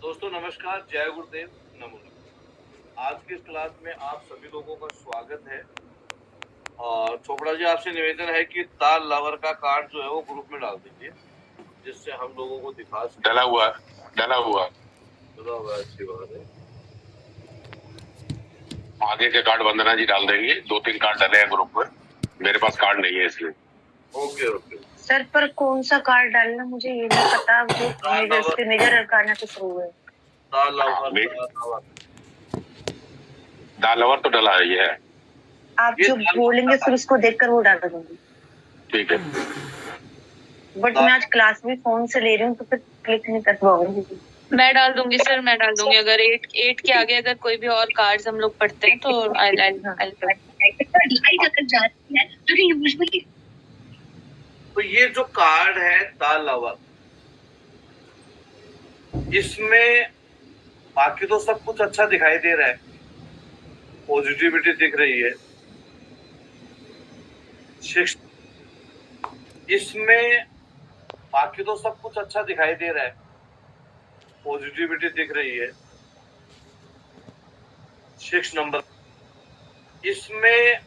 दोस्तों नमस्कार, जय गुरुदेव, नमो नमः। आज की इस क्लास में आप सभी लोगों का स्वागत है। और चोपड़ा जी, आपसे निवेदन है कि ताल लवर का कार्ड जो है वो ग्रुप में डाल दीजिए, जिससे हम लोगों को दिखा सके। डला हुआ चला हुआ, अच्छी बात है। आगे के कार्ड वंदना जी डाल देंगे। 2-3 कार्ड डले हैं ग्रुप में, मेरे पास कार्ड नहीं है इसलिए। ओके ओके सर, पर कौन सा कार्ड डालना मुझे ये नहीं पता। जो मेजर अरकाना से शुरू है। ताल लवर, दाल लवर तो डला है, ये है। आप जो बोलेंगे फिर उसको देखकर वो डाल दूंगी। ठीक है, बट मैं आज क्लास में फोन से ले रही हूँ तो फिर क्लिक नहीं कर पाऊंगी। मैं डाल दूंगी सर, मैं डाल दूंगी। अगर 8 के आगे अगर कोई भी और कार्ड्स हम लोग पढ़ते हैं तो तो ये जो कार्ड है ताल लवर, इसमें बाकी तो सब कुछ अच्छा दिखाई दे रहा है, पॉजिटिविटी दिख रही है। इसमें बाकी तो सब कुछ अच्छा दिखाई दे रहा है, पॉजिटिविटी दिख रही है। 6 नंबर, इसमें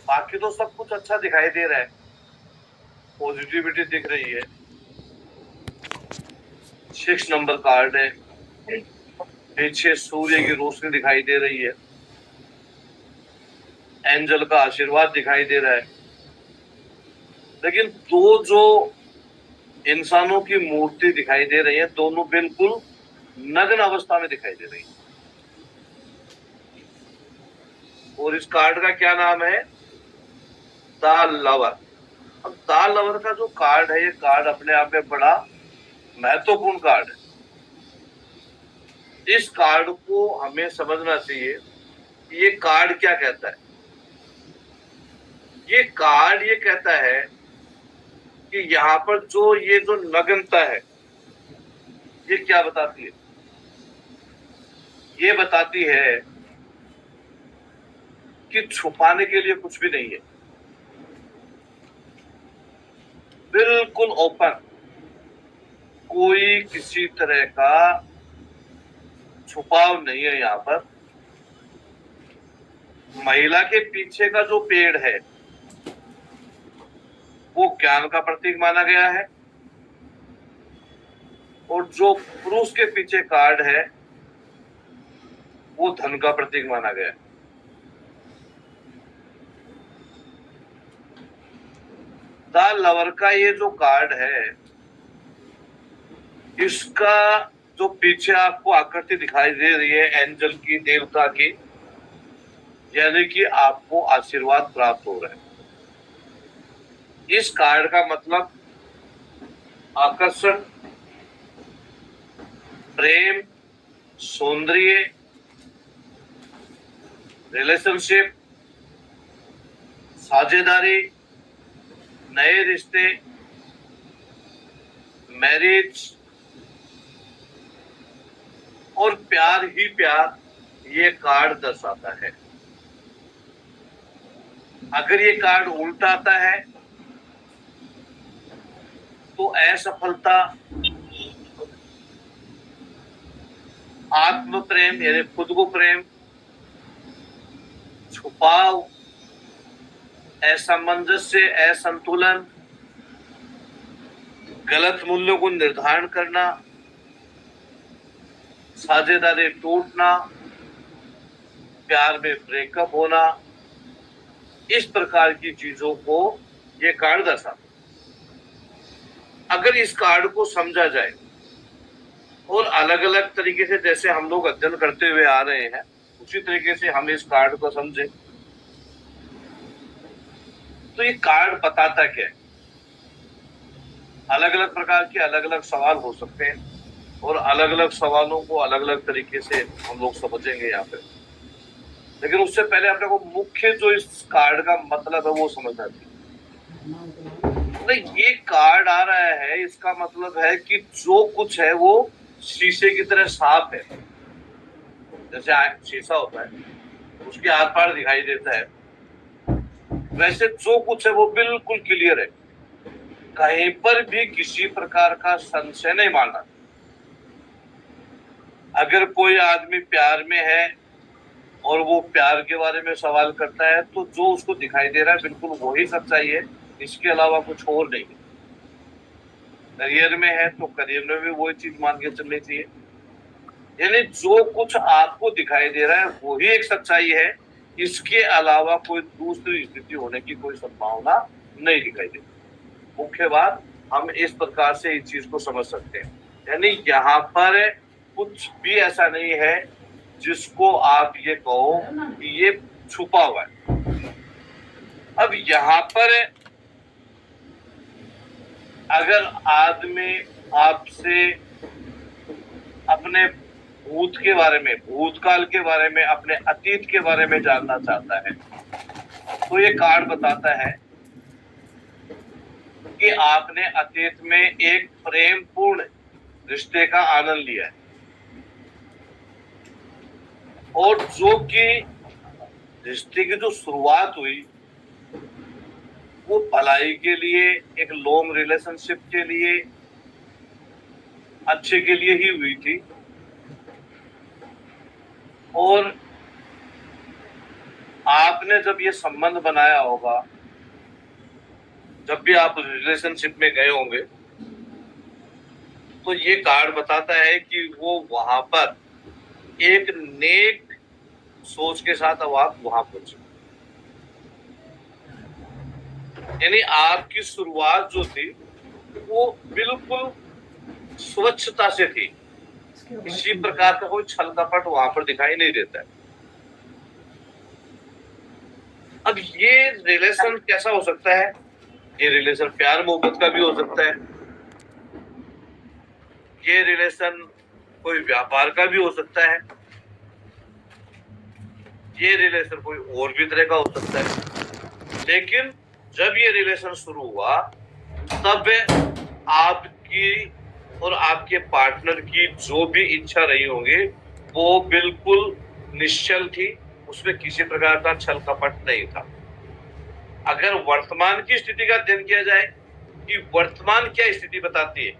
बाकी तो सब कुछ अच्छा दिखाई दे रहा है, पॉजिटिविटी दिख रही है। 6 नंबर कार्ड है। पीछे सूर्य की रोशनी दिखाई दे रही है, एंजल का आशीर्वाद दिखाई दे रहा है। लेकिन दो जो इंसानों की मूर्ति दिखाई दे रही है, दोनों बिल्कुल नग्न अवस्था में दिखाई दे रही है। और इस कार्ड का क्या नाम है? The lover. अब द लवर का जो कार्ड है, ये कार्ड अपने आप में बड़ा महत्वपूर्ण कार्ड है। इस कार्ड को हमें समझना चाहिए कि ये कार्ड क्या कहता है। ये कार्ड ये कहता है कि यहाँ पर ये जो नग्नता है, ये क्या बताती है? ये बताती है कि छुपाने के लिए कुछ भी नहीं है, बिल्कुल ओपन, कोई किसी तरह का छुपाव नहीं है यहाँ पर। महिला के पीछे का जो पेड़ है वो ज्ञान का प्रतीक माना गया है, और जो पुरुष के पीछे कार्ड है वो धन का प्रतीक माना गया है। द लवर का ये जो कार्ड है, इसका जो पीछे आपको आकृति दिखाई दे रही है एंजल की, देवता की, यानी कि आपको आशीर्वाद प्राप्त हो रहा है। इस कार्ड का मतलब आकर्षण, प्रेम, सौंदर्य, रिलेशनशिप, साझेदारी, नए रिश्ते, मैरिज और प्यार ही प्यार ये कार्ड दर्शाता है। अगर ये कार्ड उल्टा आता है तो असफलता, आत्म प्रेम यानी खुद को प्रेम, छुपाव, असमंजस्य, असंतुलन, गलत मूल्यों को निर्धारण करना, साझेदारी टूटना, प्यार में ब्रेकअप होना, इस प्रकार की चीजों को ये कार्ड दर्शाता है। अगर इस कार्ड को समझा जाए और अलग अलग तरीके से, जैसे हम लोग अध्ययन करते हुए आ रहे हैं, उसी तरीके से हम इस कार्ड को समझे तो ये कार्ड बताता क्या है। अलग अलग प्रकार के अलग अलग सवाल हो सकते हैं और अलग अलग सवालों को अलग अलग तरीके से हम लोग समझेंगे यहाँ पे। लेकिन उससे पहले अपने को मुख्य जो इस कार्ड का मतलब है वो समझना चाहिए। तो ये कार्ड आ रहा है, इसका मतलब है कि जो कुछ है वो शीशे की तरह साफ है। जैसे शीशा होता है, उसके आर पार दिखाई देता है, वैसे जो कुछ है वो बिल्कुल क्लियर है। कहीं पर भी किसी प्रकार का संशय नहीं मानना। अगर कोई आदमी प्यार में है और वो प्यार के बारे में सवाल करता है तो जो उसको दिखाई दे रहा है बिल्कुल वही सच्चाई है, इसके अलावा कुछ और नहीं। करियर में है तो करियर में भी वही चीज मान के चलनी चाहिए। यानी जो कुछ आपको दिखाई दे रहा है वही एक सच्चाई है, इसके अलावा कोई दूसरी स्थिति होने की कोई संभावना नहीं दिखाई देती। मुख्य बात हम इस प्रकार से इस चीज को समझ सकते हैं। यानी यहाँ पर कुछ भी ऐसा नहीं है जिसको आप ये कहो कि ये छुपा हुआ है। अब यहाँ पर अगर आदमी आपसे अपने भूत के बारे में, भूतकाल के बारे में, अपने अतीत के बारे में जानना चाहता है तो ये कार्ड बताता है कि आपने अतीत में एक प्रेम पूर्ण रिश्ते का आनंद लिया है और जो कि रिश्ते की जो शुरुआत हुई वो भलाई के लिए, एक लॉन्ग रिलेशनशिप के लिए, अच्छे के लिए ही हुई थी। और आपने जब ये संबंध बनाया होगा, जब भी आप रिलेशनशिप में गए होंगे, तो ये कार्ड बताता है कि वो वहां पर एक नेक सोच के साथ अब आप वहां पहुंचे। यानी आपकी शुरुआत जो थी वो बिल्कुल स्वच्छता से थी, किसी प्रकार का कोई छल कपट वहां पर दिखाई नहीं देता है। अब ये रिलेशन कैसा हो सकता है? ये रिलेशन प्यार मोहब्बत का भी हो सकता है, ये रिलेशन कोई व्यापार का भी हो सकता है, ये रिलेशन कोई और भी तरह का हो सकता है। लेकिन जब ये रिलेशन शुरू हुआ तब आपकी और आपके पार्टनर की जो भी इच्छा रही होगी वो बिल्कुल निश्चल थी, उसमें किसी प्रकार का छल कपट नहीं था। अगर वर्तमान की स्थिति का अध्ययन किया जाए कि वर्तमान क्या स्थिति बताती है,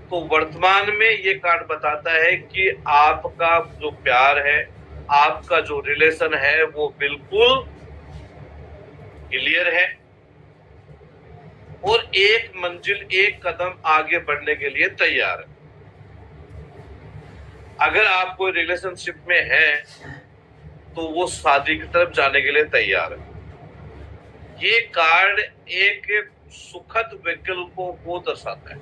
तो वर्तमान में ये कार्ड बताता है कि आपका जो प्यार है, आपका जो रिलेशन है वो बिल्कुल क्लियर है और एक मंजिल, एक कदम आगे बढ़ने के लिए तैयार है। अगर आप कोई रिलेशनशिप में है तो वो शादी की तरफ जाने के लिए तैयार है। ये कार्ड एक सुखद विकल्पों को दर्शाता है।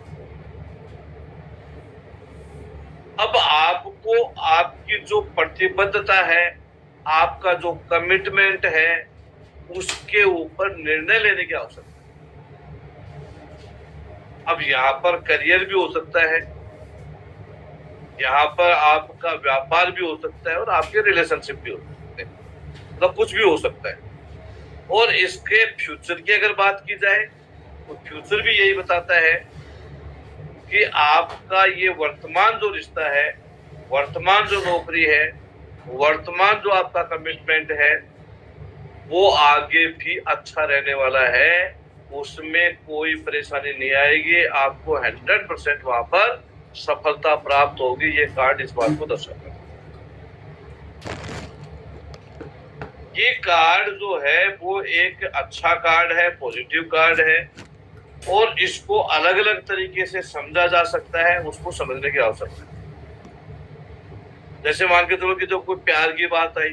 अब आपको आपकी जो प्रतिबद्धता है, आपका जो कमिटमेंट है, उसके ऊपर निर्णय लेने की आवश्यकता है। अब यहाँ पर करियर भी हो सकता है, यहाँ पर आपका व्यापार भी हो सकता है और आपके रिलेशनशिप भी हो सकते हैं, मतलब कुछ भी हो सकता है। और इसके फ्यूचर की अगर बात की जाए तो फ्यूचर भी यही बताता है कि आपका ये वर्तमान जो रिश्ता है, वर्तमान जो नौकरी है, वर्तमान जो आपका कमिटमेंट है, वो आगे भी अच्छा रहने वाला है, उसमें कोई परेशानी नहीं आएगी, आपको 100% वहां पर सफलता प्राप्त होगी। ये कार्ड इस बात को दर्शाता है। ये कार्ड जो है वो एक अच्छा कार्ड है, पॉजिटिव कार्ड है और इसको अलग अलग तरीके से समझा जा सकता है, उसको समझने की आवश्यकता है। जैसे मान के चलो कि जब कोई प्यार की बात आई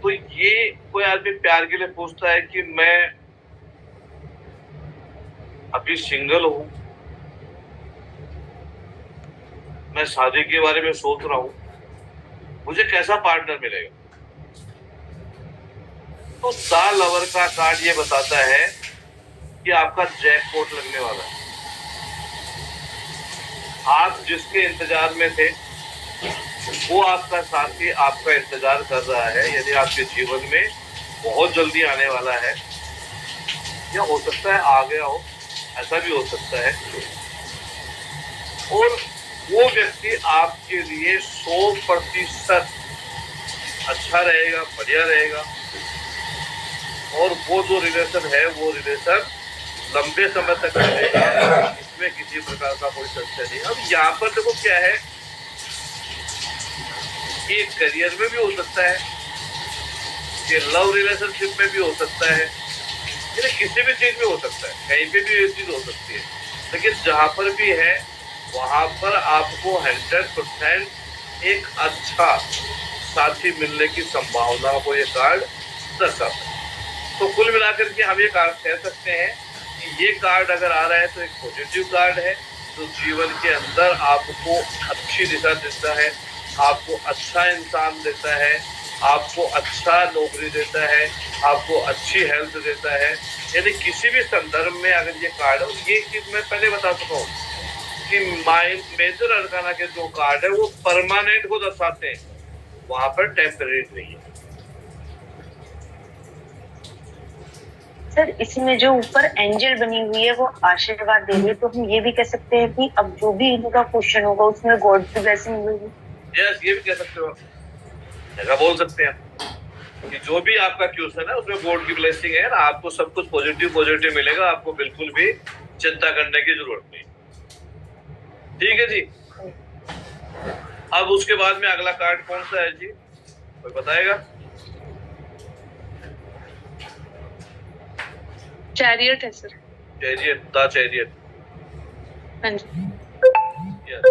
तो ये कोई आदमी प्यार के लिए पूछता है कि मैं अभी सिंगल हूं, मैं शादी के बारे में सोच रहा हूं, मुझे कैसा पार्टनर मिलेगा? तो द लवर का कार्ड ये बताता है कि आपका जैकपॉट लगने वाला है। आप जिसके इंतजार में थे वो आपका साथी आपका इंतजार कर रहा है, यदि आपके जीवन में बहुत जल्दी आने वाला है, या हो सकता है आ गया हो, ऐसा भी हो सकता है। और वो व्यक्ति आपके लिए 100% अच्छा रहेगा, बढ़िया रहेगा और वो जो रिलेशन है वो रिलेशन लंबे समय तक रहेगा, इसमें किसी प्रकार का कोई संशय नहीं। अब यहाँ पर देखो क्या है ये करियर में भी हो सकता है, ये लव रिलेशनशिप में भी हो सकता है, ये किसी भी चीज में हो सकता है, कहीं पे भी ये चीज हो सकती है। लेकिन जहां पर भी है वहां पर आपको 100% एक अच्छा साथी मिलने की संभावना को ये कार्ड दर्शाता है। तो कुल मिलाकर के हम ये कार्ड कह सकते हैं कि ये कार्ड अगर आ रहा है तो एक पॉजिटिव कार्ड है, जो जीवन के अंदर आपको अच्छी दिशा देता है, आपको अच्छा इंसान देता है, आपको अच्छा नौकरी देता है, आपको अच्छी हेल्थ देता है। यानी किसी भी संदर्भ में अगर ये कार्ड है, ये चीज मैं पहले बता चुका हूँ कि मेजर अरकाना के जो कार्ड है वो परमानेंट को दर्शाते हैं, वहां पर टेम्परेरी नहीं है। सर इसमें जो ऊपर एंजल बनी हुई है वो आशीर्वाद दे रही है, तो हम ये भी कह सकते हैं कि अब जो भी इनका क्वेश्चन होगा उसमें गॉड की ब्लेसिंग मिलेगी। यस, ये भी कह सकते हो, ऐसा बोल सकते हैं कि जो भी आपका क्वेश्चन है उसमें गॉड की ब्लेसिंग है ना, आपको सब कुछ पॉजिटिव मिलेगा, आपको बिल्कुल भी चिंता करने की जरूरत नहीं। ठीक है जी। अब उसके बाद में अगला कार्ड कौन सा है जी, कोई बताएगा? चैरियट है सर। Chariot, the chariot. हाँ जी। यस,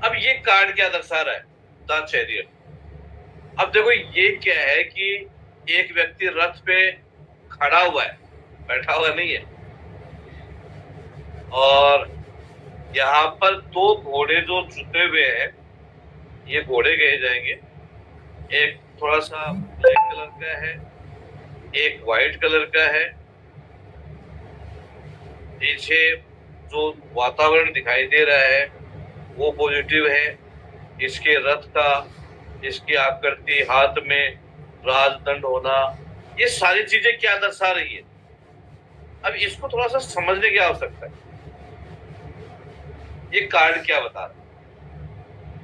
अब ये कार्ड क्या दर्शा रहा है? The chariot. अब देखो ये क्या है कि एक व्यक्ति रथ पे खड़ा हुआ है, बैठा हुआ नहीं है, और यहाँ पर दो घोड़े जो जुटे हुए हैं, ये घोड़े कहे जाएंगे। एक थोड़ा सा ब्लैक कलर का है, एक वाइट कलर का है। पीछे जो वातावरण दिखाई दे रहा है वो पॉजिटिव है। इसके रथ का, इसकी आकृति, हाथ में राजदंड होना, ये सारी चीजें क्या दर्शा रही है? अब इसको थोड़ा सा समझने की आवश्यकता है। ये कार्ड क्या बता रहा है?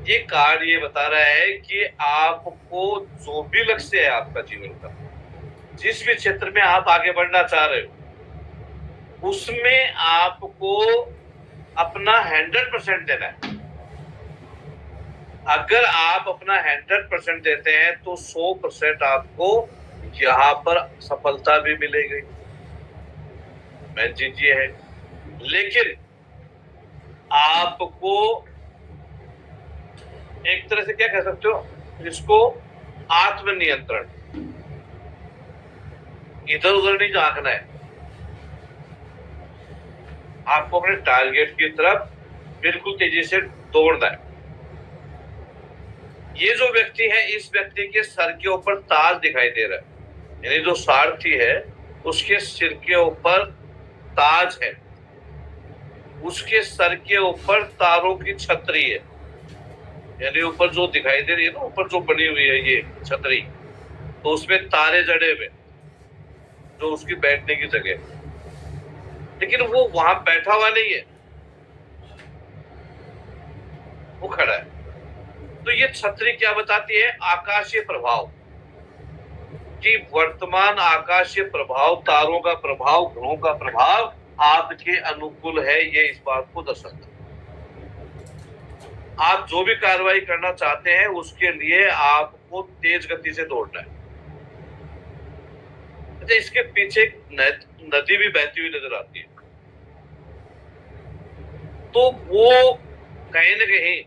ये कार्ड ये बता रहा है कि आपको जो भी लक्ष्य है आपका जीवन का, जिस भी क्षेत्र में आप आगे बढ़ना चाह रहे हो, उसमें आपको अपना 100% देना है। अगर आप अपना 100% देते हैं तो 100% आपको यहाँ पर सफलता भी मिलेगी, मेन चीज ये है। लेकिन आपको एक तरह से क्या कह सकते हो इसको, आत्मनियंत्रण, इधर उधर नहीं झांकना है, आपको अपने टारगेट की तरफ बिल्कुल तेजी से दौड़ना है। ये जो व्यक्ति है, इस व्यक्ति के सर के ऊपर ताज दिखाई दे रहा है, यानी जो सारथी है उसके सिर के ऊपर ताज है, उसके सर के ऊपर तारों की छतरी है, यानी ऊपर जो दिखाई दे रही है ना, ऊपर जो बनी हुई है ये छतरी, तो उसमें तारे जड़े हुए, जो उसकी बैठने की जगह। लेकिन वो वहां बैठा हुआ नहीं है, वो खड़ा है। तो ये छतरी क्या बताती है? आकाशीय प्रभाव, कि वर्तमान आकाशीय प्रभाव, तारों का प्रभाव, ग्रहों का प्रभाव आपके अनुकूल है, ये इस बात को दर्शाता है। आप जो भी कार्रवाई करना चाहते हैं उसके लिए आपको तेज गति से दौड़ना है। अच्छा, इसके पीछे एक नदी भी बहती हुई नजर आती है, तो वो कहीं न कहीं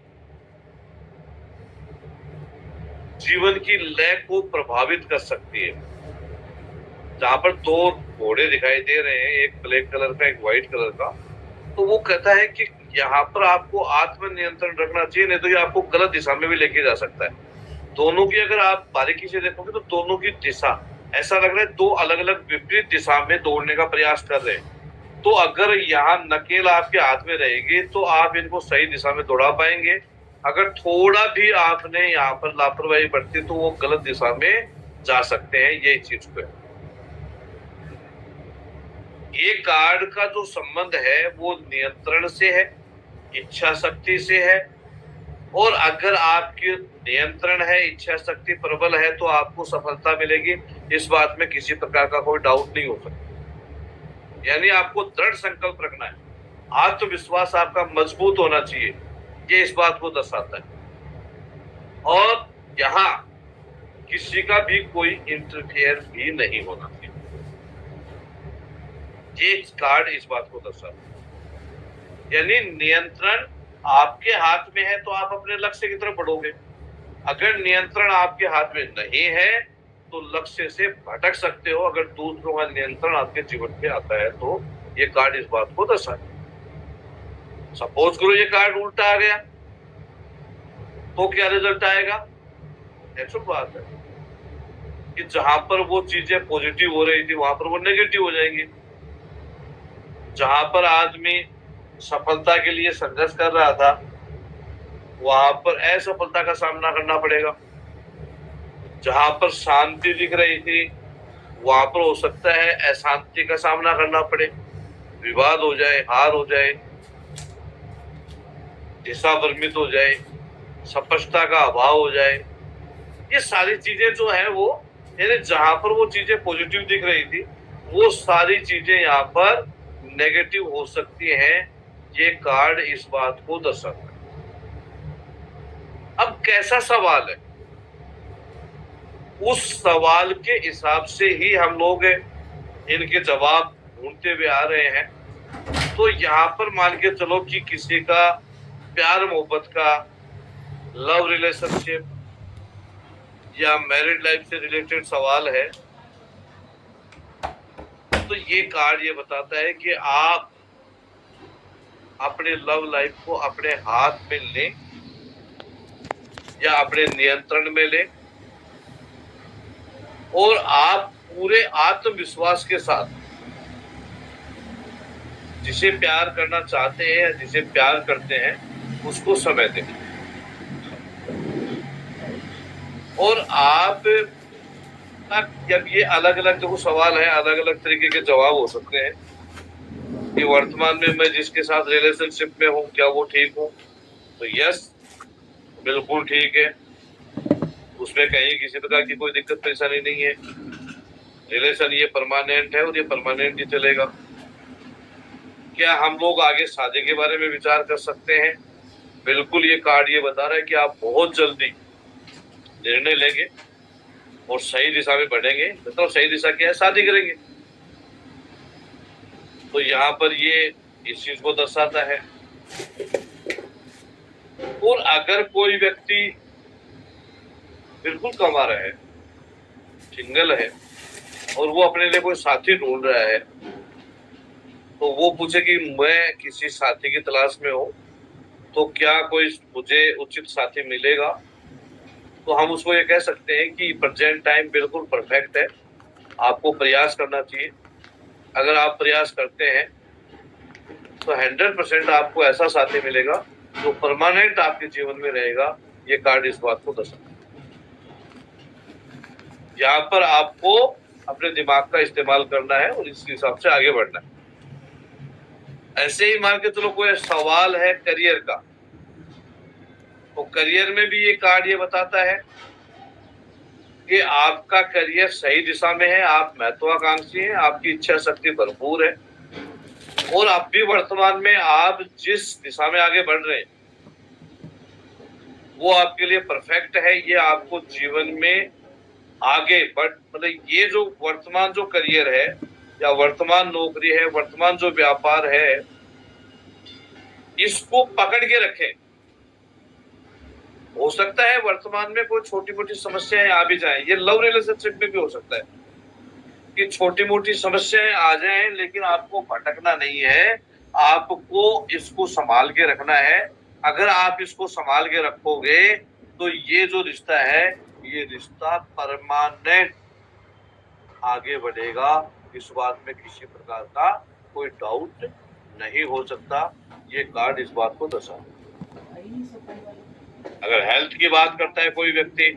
जीवन की लय को प्रभावित कर सकती है। जहां पर दो घोड़े दिखाई दे रहे हैं, एक ब्लैक कलर का, एक व्हाइट कलर का, तो वो कहता है कि यहाँ पर आपको आत्मनियंत्रण रखना चाहिए, नहीं तो ये आपको गलत दिशा में भी लेके जा सकता है। दोनों की अगर आप बारीकी से देखोगे तो दोनों की दिशा, ऐसा लग रहा है दो अलग अलग विपरीत दिशा में दौड़ने का प्रयास कर रहे हैं। तो अगर यहाँ नकेल आपके हाथ में रहेगी तो आप इनको सही दिशा में दौड़ा पाएंगे। अगर थोड़ा भी आपने यहाँ पर लापरवाही बरती तो वो गलत दिशा में जा सकते हैं, यही चीज को है। ये कार्ड का जो संबंध है वो नियंत्रण से है, इच्छा शक्ति से है, और अगर आपकी नियंत्रण है, इच्छा शक्ति प्रबल है, तो आपको सफलता मिलेगी, इस बात में किसी प्रकार का कोई डाउट नहीं हो सकता। यानी आपको दृढ़ संकल्प रखना है, आत्मविश्वास आपका मजबूत होना चाहिए, ये इस बात को दर्शाता है। और यहाँ किसी का भी कोई इंटरफेयर भी नहीं होना चाहिए। ये कार्ड इस बात को दर्शाता है, यानी नियंत्रण आपके हाथ में है तो आप अपने लक्ष्य की तरफ बढ़ोगे। अगर नियंत्रण आपके हाथ में नहीं है तो लक्ष्य से भटक सकते हो। अगर दूसरों का नियंत्रण आपके जीवन पे आता है तो ये कार्ड इस बात को दर्शाता है। सपोज करो ये कार्ड उल्टा आ गया तो क्या रिजल्ट आएगा? ऐसी बात है कि जहां पर वो चीजें पॉजिटिव हो रही थी वहां पर वो नेगेटिव हो जाएंगी। जहां पर आदमी सफलता के लिए संघर्ष कर रहा था वहां पर असफलता का सामना करना पड़ेगा। जहां पर शांति दिख रही थी वहां पर हो सकता है अशांति का सामना करना पड़े, विवाद हो जाए, हार हो जाए, दिशा भ्रमित हो जाए, स्पष्टता का अभाव हो जाए। ये सारी चीजें जो है वो, यानी जहां पर वो चीजें पॉजिटिव दिख रही थी वो सारी चीजें यहाँ पर नेगेटिव हो सकती हैं। ये कार्ड इस बात को दर्शाता है। अब कैसा सवाल है, उस सवाल के हिसाब से ही हम लोग इनके जवाब ढूंढते हुए आ रहे हैं। तो यहाँ पर मान के चलो कि किसी का प्यार मोहब्बत का, लव रिलेशनशिप या मैरिड लाइफ से रिलेटेड सवाल है, तो ये कार्ड ये बताता है कि आप अपने लव लाइफ को अपने हाथ में लें या अपने नियंत्रण में लें और आप पूरे आत्मविश्वास के साथ जिसे प्यार करना चाहते हैं या जिसे प्यार करते हैं उसको समय दें। और आप जब ये अलग अलग जो सवाल है, अलग अलग तरीके के जवाब हो सकते हैं कि वर्तमान में मैं जिसके साथ रिलेशनशिप में हूँ क्या वो ठीक हूँ, तो यस बिल्कुल ठीक है, उसमें कहीं किसी प्रकार की कोई दिक्कत परेशानी नहीं है। रिलेशन ये परमानेंट है और ये परमानेंट ही चलेगा। क्या हम लोग आगे शादी के बारे में विचार कर सकते हैं? बिल्कुल, ये कार्ड ये बता रहा है कि आप बहुत जल्दी निर्णय लेंगे और सही दिशा में बढ़ेंगे। मतलब सही दिशा क्या है? शादी करेंगे। तो यहाँ पर ये इस चीज को दर्शाता है। और अगर कोई व्यक्ति बिल्कुल कमा रहा है, सिंगल है और वो अपने लिए कोई साथी ढूंढ रहा है, तो वो पूछे कि मैं किसी साथी की तलाश में हूँ तो क्या कोई मुझे उचित साथी मिलेगा, तो हम उसको ये कह सकते हैं कि प्रेजेंट टाइम बिल्कुल परफेक्ट है, आपको प्रयास करना चाहिए। अगर आप प्रयास करते हैं तो 100% आपको ऐसा साथी मिलेगा जो परमानेंट आपके जीवन में रहेगा। ये कार्ड इस बात को दर्शाता है। यहाँ पर आपको अपने दिमाग का इस्तेमाल करना है और इस हिसाब से आगे बढ़ना है। ऐसे ही मान के चलो कोई सवाल है करियर का, तो करियर में भी ये कार्ड ये बताता है कि आपका करियर सही दिशा में है, आप महत्वाकांक्षी हैं, आपकी इच्छा शक्ति भरपूर है और अब भी वर्तमान में आप जिस दिशा में आगे बढ़ रहे हैं वो आपके लिए परफेक्ट है। ये आपको जीवन में आगे बढ़, मतलब ये जो वर्तमान जो करियर है या वर्तमान नौकरी है, वर्तमान जो व्यापार है, इसको पकड़ के रखें। हो सकता है वर्तमान में कोई छोटी मोटी समस्याएं आ भी जाएं, ये लव रिलेशनशिप में भी हो सकता है कि छोटी मोटी समस्याएं आ जाएं, लेकिन आपको भटकना नहीं है, आपको इसको संभाल के रखना है। अगर आप इसको संभाल के रखोगे तो ये जो रिश्ता है ये रिश्ता परमानेंट आगे बढ़ेगा। इस बात में किसी प्रकार का कोई डाउट नहीं हो सकता। ये कार्ड इस बात को दर्शाता है। अगर हेल्थ की बात करता है कोई व्यक्ति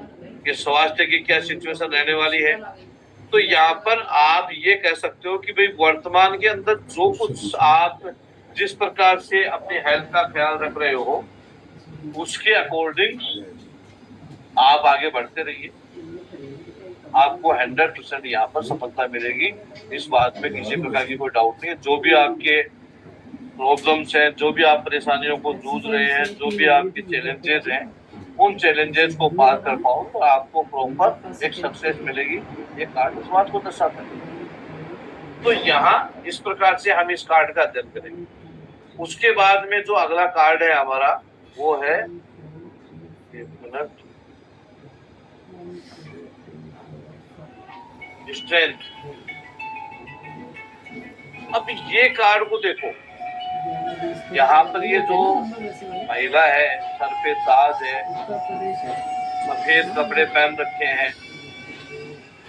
कि स्वास्थ्य की क्या सिचुएशन रहने वाली है, तो यहाँ पर आप ये कह सकते हो कि भाई वर्तमान के अंदर जो कुछ आप जिस प्रकार से अपनी हेल्थ का ख्याल रख रहे हो उसके अकॉर्डिंग आप आगे बढ़ते रहिए। आपको 100% यहाँ पर सफलता मिलेगी। इस बात में किसी प्रकार की कोई डाउट नहीं है। जो भी आपके प्रॉब्लम्स हैं, जो भी आप परेशानियों को जूझ रहे हैं, जो भी आपके चैलेंजेस हैं, उन चैलेंजेस को पार कर पाओ तो आपको प्रॉपर एक सक्सेस मिलेगी। ये कार्ड इस बात को दर्शाता है। तो यहाँ इस प्रकार से हम इस कार्ड का अध्ययन करेंगे। उसके बाद में जो अगला कार्ड है हमारा वो है, एक मिनट, स्ट्रेंथ। अब ये कार्ड को देखो, यहाँ पर ये जो महिला है, सर पे ताज है, सफेद कपड़े पहन रखे हैं,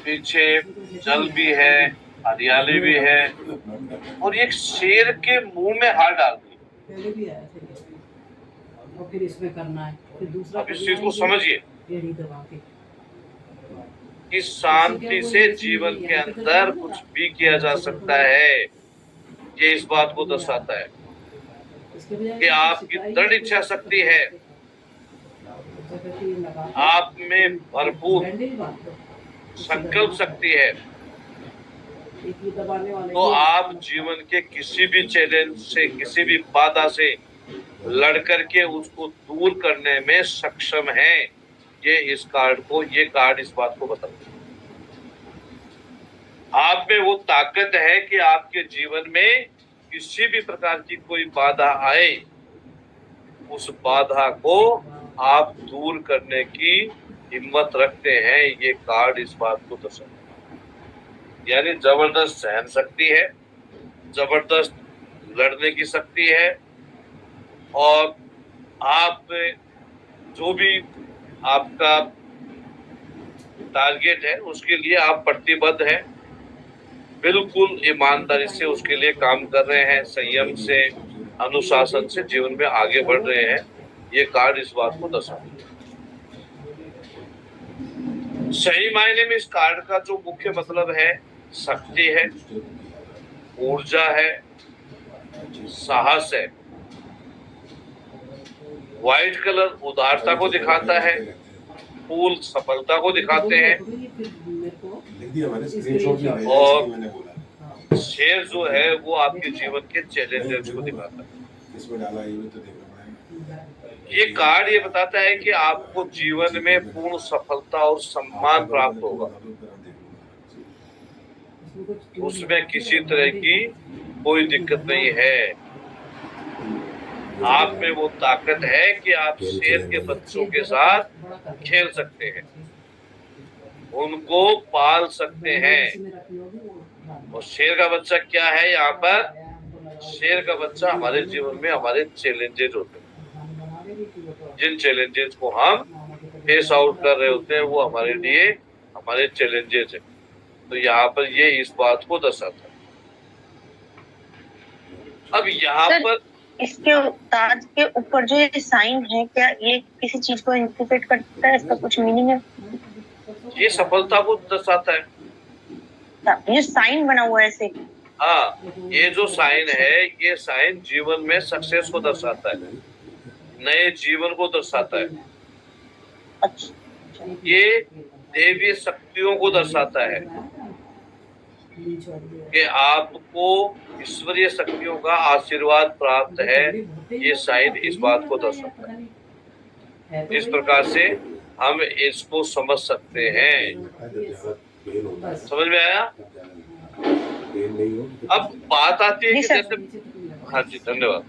पीछे जल भी है, हरियाली भी है, और एक शेर के मुंह में हाथ डाल दी। पहले भी आया था और फिर इसमें करना है, फिर दूसरा। अब इस चीज को समझिए एड़ी दबा के कि शांति से जीवन के अंदर कुछ भी किया जा सकता है। ये इस बात को दर्शाता है कि आपकी दृढ़ इच्छा शक्ति है, आप में भरपूर संकल्प शक्ति है, तो आप जीवन के किसी भी चैलेंज से, किसी भी बाधा से लड़ करके उसको दूर करने में सक्षम हैं। ये इस कार्ड को, ये कार्ड इस बात को बताता है। आप में वो ताकत है कि आपके जीवन में किसी भी प्रकार की कोई बाधा आए, उस बाधा को आप दूर करने की हिम्मत रखते हैं। ये कार्ड इस बात को दर्शाता है। यानी जबरदस्त सहन शक्ति है, जबरदस्त लड़ने की शक्ति है, और आप जो भी आपका टारगेट है उसके लिए आप प्रतिबद्ध हैं, बिल्कुल ईमानदारी से उसके लिए काम कर रहे हैं, संयम से, अनुशासन से जीवन में आगे बढ़ रहे हैं। ये कार्ड इस बात को दर्शाता है। सही मायने में इस कार्ड का जो मुख्य मतलब है, शक्ति है, ऊर्जा है, साहस है। व्हाइट कलर उदारता को दिखाता है, फूल सफलता को दिखाते हैं, और शेर जो है वो आपके जीवन के चैलेंजेस को दिखाता है। ये कार्ड ये बताता है कि आपको जीवन में पूर्ण सफलता और सम्मान प्राप्त होगा, उसमें किसी तरह की कोई दिक्कत नहीं है। आप में वो ताकत है कि आप शेर के बच्चों के साथ खेल सकते हैं, उनको पाल सकते हैं। और शेर का बच्चा क्या है यहाँ पर? शेर का बच्चा हमारे जीवन में हमारे चैलेंजेस होते हैं, जिन चैलेंजेस को हम फेस आउट कर रहे होते हैं वो हमारे लिए हमारे चैलेंजेस हैं। तो यहाँ पर ये इस बात को दर्शाता है। अब यहाँ पर इसके ताज के ऊपर जो ये साइन है, क्या ये किसी चीज को इंडिकेट करता है? इसका कुछ मीनिंग है? ये सफलता को दर्शाता है। ये साइन बना हुआ है ऐसे? हाँ, ये जो साइन है, ये साइन जीवन में सक्सेस को दर्शाता है, नए जीवन को दर्शाता है। अच्छा। ये देवी शक्तियों को दर्शाता है कि आपको ईश्वरीय शक्तियों का आशीर्वाद प्राप्त है। ये साइन इस बात को दर्शाता है। इस प्रकार से हम इसको समझ सकते हैं। समझ में आया? अब बात आती है कि जैसे, हाँ जी धन्यवाद।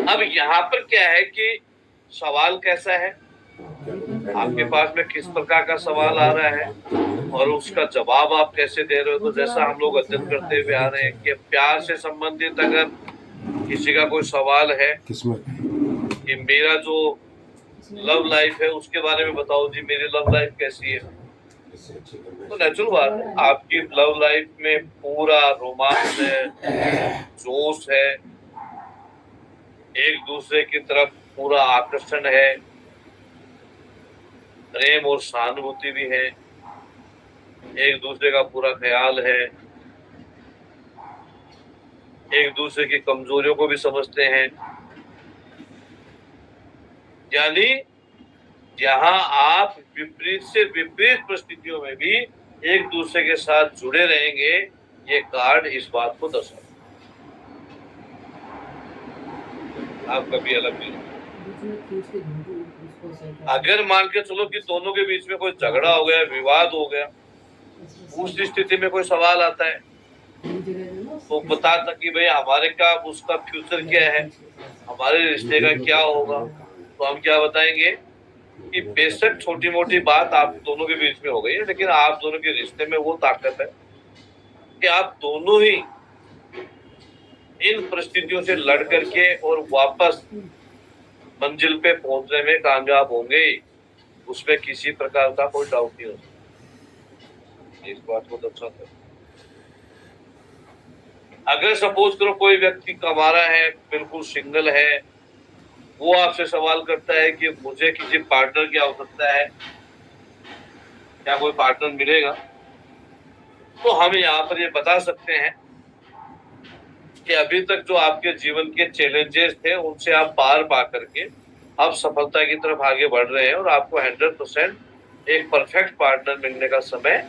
अब यहाँ पर क्या है कि सवाल कैसा है, आपके पास में किस प्रकार का सवाल आ रहा है और उसका जवाब आप कैसे दे रहे हो। तो जैसा हम लोग अध्ययन करते हुए आ रहे हैं कि प्यार से संबंधित अगर किसी का कोई सवाल है कि मेरा जो लव लाइफ है उसके बारे में बताओ जी, मेरी लव लाइफ कैसी है, तो नेचुरल बात है, आपकी लव लाइफ में पूरा रोमांस है, जोश है, एक दूसरे की तरफ पूरा आकर्षण है, प्रेम और सहानुभूति भी है, एक दूसरे का पूरा ख्याल है, एक दूसरे की कमजोरियों को भी समझते हैं। यानी जहां आप विपरीत से विपरीत परिस्थितियों में भी एक दूसरे के साथ जुड़े रहेंगे, ये कार्ड इस बात को दर्शाता है। आप कभी अलग नहीं। बीच में खींच के ढूंढो उसको सही कर अगर मान के चलो कि दोनों के बीच में कोई झगड़ा हो गया, विवाद हो गया, उस स्थिति में कोई सवाल आता है तो बता था कि भाई हमारे का उसका फ्यूचर क्या है, हमारे रिश्ते का क्या होगा, तो हम क्या बताएंगे कि बेशक छोटी मोटी बात आप दोनों के बीच में हो गई है, लेकिन आप दोनों के रिश्ते में वो ताकत है कि आप दोनों ही इन परिस्थितियों से लड़ करके और वापस मंजिल पे पहुंचने में कामयाब होंगे, उसमें किसी प्रकार का कोई डाउट नहीं हो सकता। इस बात को दर्शाता है। अगर सपोज करो कोई व्यक्ति कमा रहा है, बिल्कुल सिंगल है, वो आपसे सवाल करता है कि मुझे किसी पार्टनर की आवश्यकता है, क्या कोई पार्टनर मिलेगा, तो हम यहाँ पर ये बता सकते हैं कि अभी तक जो आपके जीवन के चैलेंजेस थे उनसे आप पार पा करके आप सफलता की तरफ आगे बढ़ रहे हैं और आपको 100% एक परफेक्ट पार्टनर मिलने का समय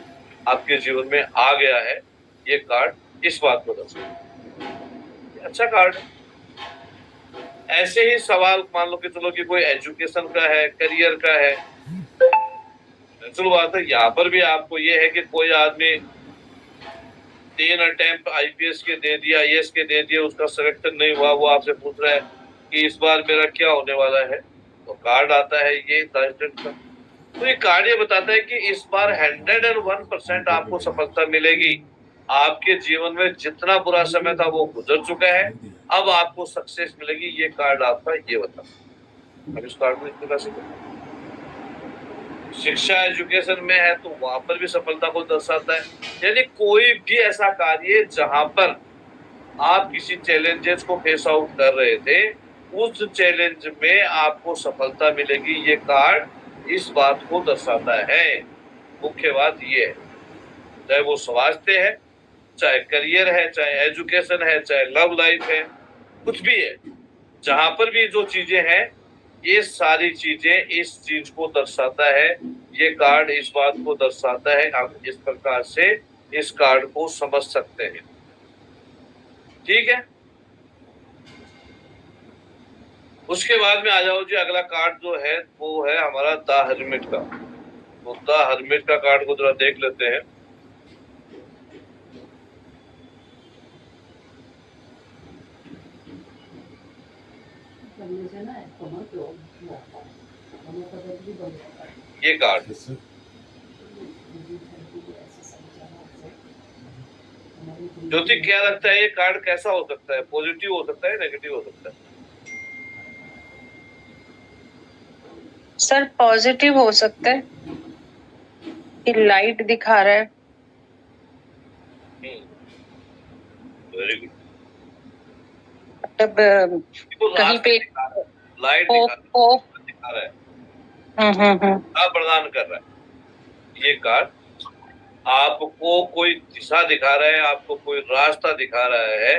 आपके जीवन में आ गया है। ये कार्ड इस बात को दर्शाता है। अच्छा कार्ड है। ऐसे ही सवाल मान लो कि चलो कि कोई एजुकेशन का है, करियर का है, चलो बात है यहाँ पर भी आपको ये है कि कोई आदमी 3 अटेम्प्ट आईपीएस के दे दिया, आईएएस के दे दिया, उसका सिलेक्शन नहीं हुआ, वो आपसे पूछ रहा है कि इस बार मेरा क्या होने वाला है, तो कार्ड आता है ये कांस्टेंट का। तो ये कार्ड ये बताता है कि इस बार 101% आपको सफलता मिलेगी। आपके जीवन में जितना बुरा समय था वो गुजर चुका है, अब आपको सक्सेस मिलेगी। ये कार्ड आपका ये बताता है। अब इस कार्ड में इतने पैसे शिक्षा एजुकेशन में है तो वहां पर भी सफलता को दर्शाता है। यानी कोई भी ऐसा कार्य जहां पर आप किसी चैलेंजेस को फेस आउट कर रहे थे, उस चैलेंज में आपको सफलता मिलेगी। ये कार्ड इस बात को दर्शाता है। मुख्य बात ये है, चाहे वो स्वास्थ्य है, चाहे करियर है, चाहे एजुकेशन है, चाहे लव लाइफ है, कुछ भी है, जहां पर भी जो चीजें हैं, ये सारी चीजें इस चीज को दर्शाता है। ये कार्ड इस बात को दर्शाता है। आप इस प्रकार से इस कार्ड को समझ सकते हैं। ठीक है, उसके बाद में आ जाओ जी। अगला कार्ड जो है वो है हमारा द हर्मिट का। तो द हर्मिट का कार्ड को जरा देख लेते हैं। करने से ना कमर पे कमर का दर्द भी बढ़ जाता है। ये कार्ड ज्योति क्या लगता है, ये कार्ड कैसा हो सकता है? पॉजिटिव हो सकता है, नेगेटिव हो सकता है? सर पॉजिटिव हो सकता है कि लाइट दिखा रहा है। Very good. मतलब कहीं पे लाइट दिखा रहा है, प्रदान कर रहा है। ये कार्ड आपको कोई दिशा दिखा रहा है, आपको कोई रास्ता दिखा रहा है।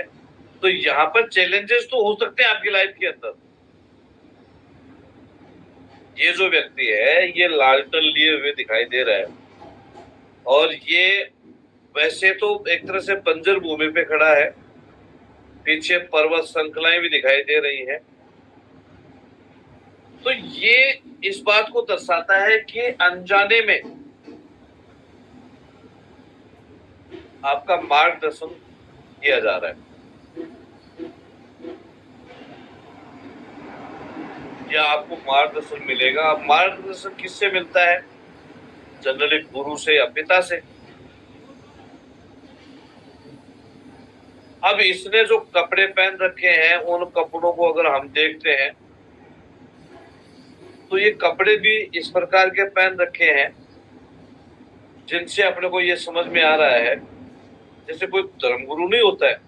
तो यहाँ पर चैलेंजेस तो हो सकते हैं आपकी लाइफ के अंदर। ये जो व्यक्ति है ये लालटेन लिए हुए दिखाई दे रहा है और ये वैसे तो एक तरह से बंजर भूमि पे खड़ा है, पीछे पर्वत श्रृंखलाएं भी दिखाई दे रही हैं। तो ये इस बात को दर्शाता है कि अनजाने में आपका मार्गदर्शन किया जा रहा है या आपको मार्गदर्शन मिलेगा। अब मार्गदर्शन किससे मिलता है? जनरली गुरु से या पिता से। अब इसने जो कपड़े पहन रखे हैं, उन कपड़ों को अगर हम देखते हैं तो ये कपड़े भी इस प्रकार के पहन रखे हैं जिनसे अपने को ये समझ में आ रहा है जैसे कोई धर्मगुरु नहीं होता है,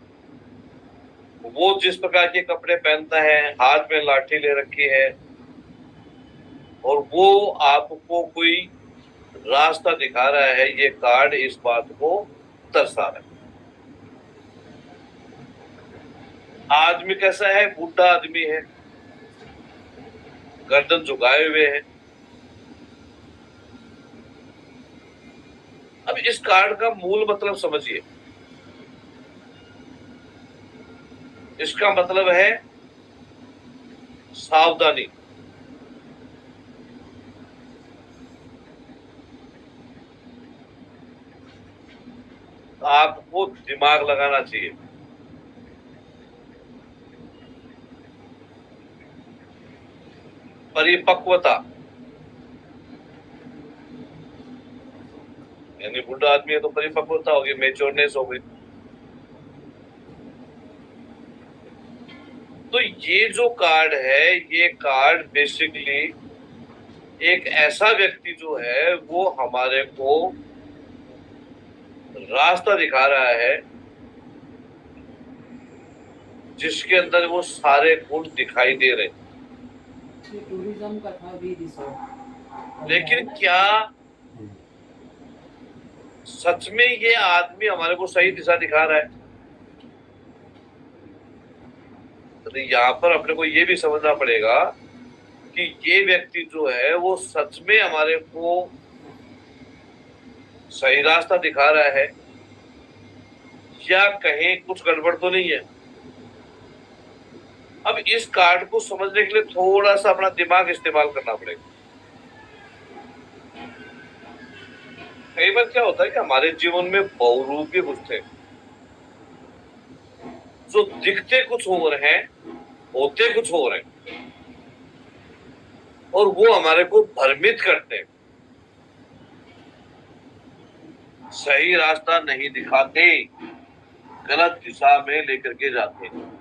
वो जिस प्रकार के कपड़े पहनता है, हाथ में लाठी ले रखी है और वो आपको कोई रास्ता दिखा रहा है। ये कार्ड इस बात को दर्शा रहा है। आदमी कैसा है? बूढ़ा आदमी है, गर्दन झुकाए हुए है। अब इस कार्ड का मूल मतलब समझिए। इसका मतलब है सावधानी। आपको दिमाग लगाना चाहिए। परिपक्वता, यानी बुढ़ा आदमी है तो परिपक्वता होगी, मेच्योरनेस हो गई। तो ये जो कार्ड है, ये कार्ड बेसिकली एक ऐसा व्यक्ति जो है वो हमारे को रास्ता दिखा रहा है जिसके अंदर वो सारे गुण दिखाई दे रहे। ये टूरिज्म का था भी रिसोर्ट। लेकिन क्या सच में ये आदमी हमारे को सही दिशा दिखा रहा है? तो यहाँ पर अपने को ये भी समझना पड़ेगा कि ये व्यक्ति जो है वो सच में हमारे को सही रास्ता दिखा रहा है या कहीं कुछ गड़बड़ तो नहीं है। अब इस कार्ड को समझने के लिए थोड़ा सा अपना दिमाग इस्तेमाल करना पड़ेगा। कई बार क्या होता है कि हमारे जीवन में बहुरूपी कुछ थे जो दिखते कुछ हो रहे हैं, होते कुछ हो रहे हैं, और वो हमारे को भ्रमित करते हैं, सही रास्ता नहीं दिखाते, गलत दिशा में लेकर के जाते हैं।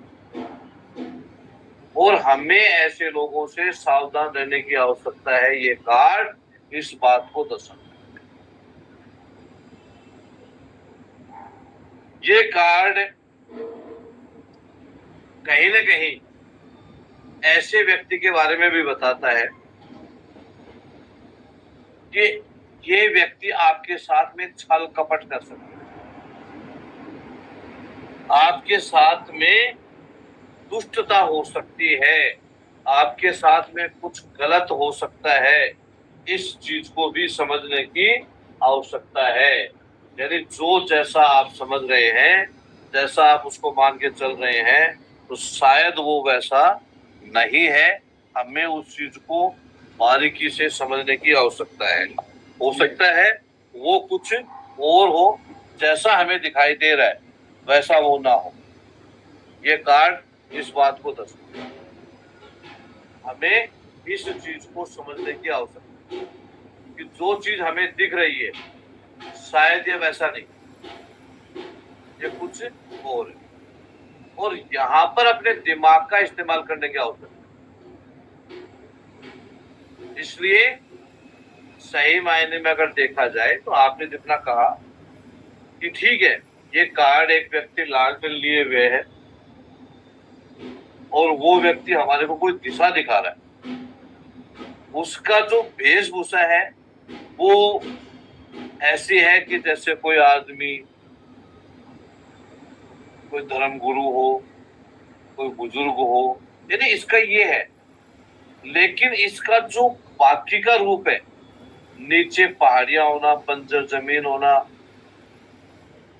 और हमें ऐसे लोगों से सावधान रहने की आवश्यकता है। ये कार्ड इस बात को दर्शाता है। ये कार्ड कहीं न कहीं ऐसे व्यक्ति के बारे में भी बताता है कि ये व्यक्ति आपके साथ में छल कपट कर सकता है, आपके साथ में दुष्टता हो सकती है, आपके साथ में कुछ गलत हो सकता है। इस चीज को भी समझने की आवश्यकता है। यानी जो जैसा आप समझ रहे हैं, जैसा आप उसको मान के चल रहे हैं, तो शायद वो वैसा नहीं है। हमें उस चीज को बारीकी से समझने की आवश्यकता है। हो सकता है वो कुछ और हो, जैसा हमें दिखाई दे रहा है वैसा वो ना हो। ये कार्ड इस बात को दर्शाता है। हमें इस चीज को समझने की आवश्यकता है कि जो चीज हमें दिख रही है शायद ये वैसा नहीं, ये कुछ और है। और यहाँ पर अपने दिमाग का इस्तेमाल करने की आवश्यकता है। इसलिए सही मायने में अगर देखा जाए तो आपने जितना कहा कि ठीक है, ये कार्ड एक व्यक्ति लालटेन लिए हुए है और वो व्यक्ति हमारे को कोई दिशा दिखा रहा है। उसका जो वेशभूषा है वो ऐसी है कि जैसे कोई आदमी, कोई धर्म गुरु हो, कोई बुजुर्ग हो, यानी इसका ये है। लेकिन इसका जो बाकी का रूप है, नीचे पहाड़ियां होना, बंजर जमीन होना,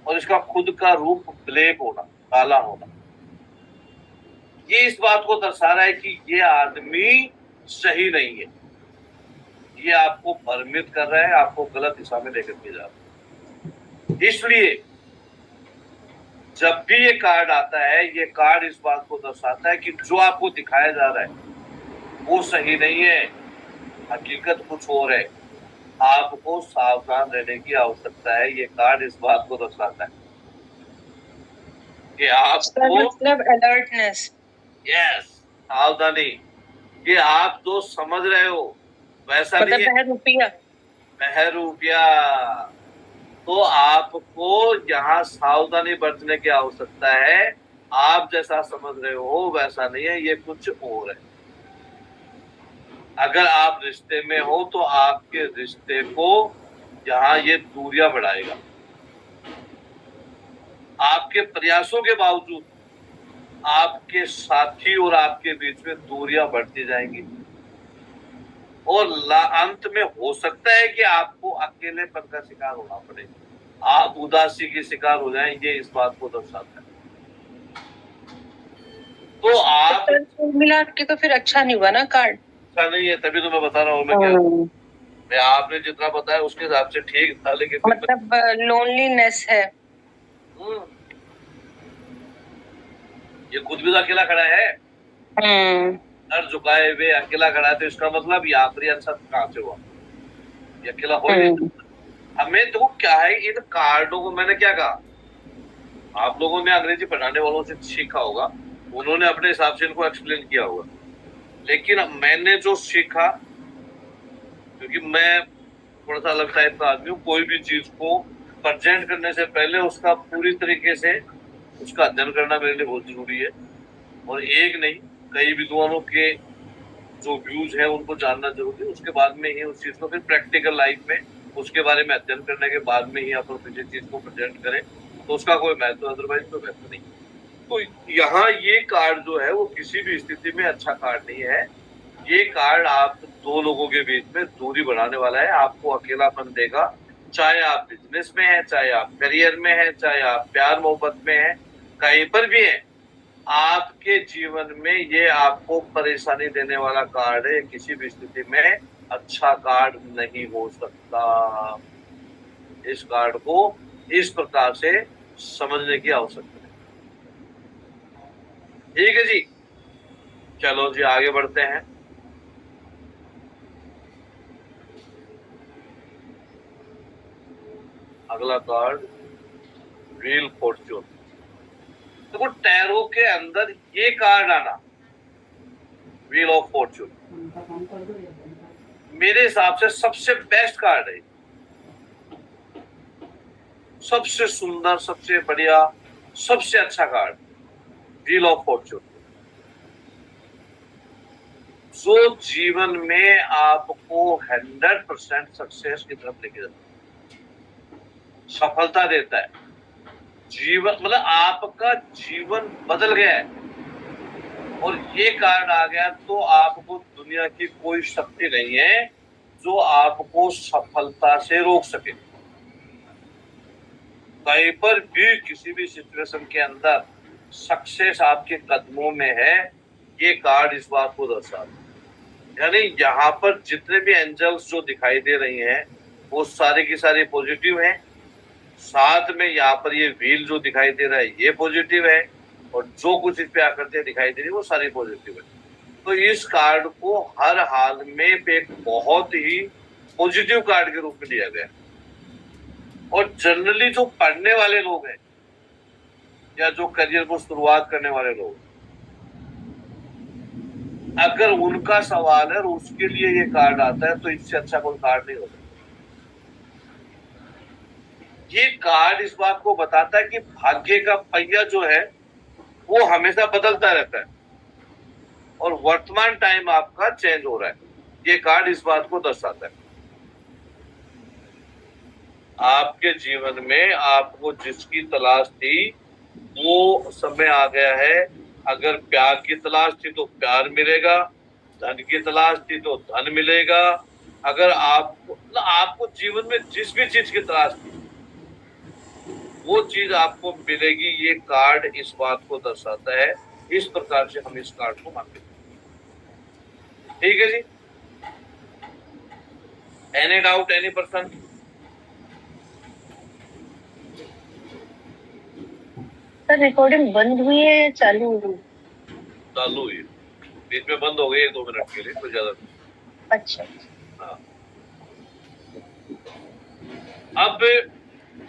और इसका खुद का रूप ब्लैक होना, काला होना, ये इस बात को दर्शा रहा है कि ये आदमी सही नहीं है। ये आपको भ्रमित कर रहा है, आपको गलत दिशा में लेकर के जा रहा है। इसलिए जब भी ये कार्ड आता है, ये कार्ड इस बात को दर्शाता है कि जो आपको दिखाया जा रहा है वो सही नहीं है, हकीकत कुछ और है। आपको सावधान रहने की आवश्यकता है। ये कार्ड इस बात को दर्शाता है कि आपको मतलब अलर्टनेस। यस, सावधानी, कि आप जो समझ रहे हो वैसा नहीं है। बहरूपिया बहरूपिया, तो आपको यहाँ सावधानी बरतने की आवश्यकता है। आप जैसा समझ रहे हो वैसा नहीं है, ये कुछ और है। अगर आप रिश्ते में हो तो आपके रिश्ते को यहाँ ये दूरियां बढ़ाएगा। आपके प्रयासों के बावजूद आपके साथी और आपके बीच में दूरियां बढ़ती जाएंगी और अंत में हो सकता है कि आपको अकेलेपन का शिकार होना पड़े, आप उदासी की शिकार हो जाएं। ये इस बात को दर्शाता है। तो आप सर कुल मिला के तो फिर अच्छा नहीं हुआ ना कार्ड। अच्छा नहीं है, तभी तो मैं बता रहा हूँ मैं क्या, मैं आपने जितना बताया उसके हिसाब से ठीक था, लेकिन फिर मतलब लोनलीनेस है। हम्म, ये खुद भी तो अकेला खड़ा है, सर झुकाए हुए अकेला खड़ा है, तो इसका मतलब यहाँ पर अच्छा कहाँ से हुआ, ये अकेला हो ही नहीं सकता। हमें देखो क्या है, इन कार्डों को मैंने क्या कहा, आप लोगों ने अंग्रेजी पढ़ाने वालों से सीखा होगा, उन्होंने अपने हिसाब से इनको एक्सप्लेन किया होगा, लेकिन मैंने जो सीखा, क्योंकि मैं थोड़ा सा अलग टाइप का आदमी हूँ, कोई भी चीज को प्रेजेंट करने से पहले उसका पूरी तरीके से उसका अध्ययन करना मेरे लिए बहुत जरूरी है, और एक नहीं कई विद्वानों के जो व्यूज है उनको जानना जरूरी है, उसके बाद में ही उस चीज को फिर प्रैक्टिकल लाइफ में उसके बारे में अध्ययन करने के बाद में ही अपन किसी चीज को प्रेजेंट करें तो उसका कोई महत्व, अदरवाइज कोई महत्व नहीं। तो यहाँ ये कार्ड जो है वो किसी भी स्थिति में अच्छा कार्ड नहीं है। ये कार्ड आप दो लोगों के बीच में दूरी बढ़ाने वाला है, आपको अकेलापन देगा, चाहे आप बिजनेस में है, चाहे आप करियर में है, चाहे आप प्यार मोहब्बत में है, कहीं पर भी है, आपके जीवन में ये आपको परेशानी देने वाला कार्ड है, किसी भी स्थिति में अच्छा कार्ड नहीं हो सकता। इस कार्ड को इस प्रकार से समझने की आवश्यकता है। ठीक है जी, चलो जी आगे बढ़ते हैं। अगला कार्ड व्हील फॉर्च्यून। देखो टैरो के अंदर ये कार्ड आना, व्हील ऑफ फॉर्च्यून, उनका काम कर दो या उनका मेरे हिसाब से सबसे बेस्ट कार्ड है, सबसे सुंदर, सबसे बढ़िया, सबसे अच्छा कार्ड व्हील ऑफ फॉर्च्यून, जो जीवन में आपको 100% सक्सेस की तरफ लेके जाता है, सफलता देता है, जीवन मतलब आपका जीवन बदल गया है, और ये कार्ड आ गया तो आपको दुनिया की कोई शक्ति नहीं है जो आपको सफलता से रोक सके। कहीं पर भी किसी भी सिचुएशन के अंदर सक्सेस आपके कदमों में है, ये कार्ड इस बात को दर्शाता है। यानी यहाँ पर जितने भी एंजल्स जो दिखाई दे रही हैं वो सारे की सारी पॉजिटिव हैं, साथ में यहाँ पर ये व्हील जो दिखाई दे रहा है ये पॉजिटिव है, और जो कुछ इस पे आकृतियां दिखाई दे रही है वो सारी पॉजिटिव है। तो इस कार्ड को हर हाल में एक बहुत ही पॉजिटिव कार्ड के रूप में लिया गया है, और जनरली जो पढ़ने वाले लोग हैं या जो करियर को शुरुआत करने वाले लोग, अगर उनका सवाल है और उसके लिए ये कार्ड आता है तो इससे अच्छा कोई कार्ड नहीं होता। ये कार्ड इस बात को बताता है कि भाग्य का पहिया जो है वो हमेशा बदलता रहता है, और वर्तमान टाइम आपका चेंज हो रहा है, ये कार्ड इस बात को दर्शाता है। आपके जीवन में आपको जिसकी तलाश थी वो समय आ गया है। अगर प्यार की तलाश थी तो प्यार मिलेगा, धन की तलाश थी तो धन मिलेगा, अगर आपको जीवन में जिस भी चीज की तलाश थी वो चीज आपको मिलेगी, ये कार्ड इस बात को दर्शाता है। इस प्रकार से हम इस कार्ड को मानते हैं। ठीक है जी, any doubt, any person? Sir recording बंद हुई है या चालू हुई? चालू हुई, बीच में बंद हो गई 1-2 मिनट के लिए, कोई ज्यादा नहीं। अच्छा। हाँ, अब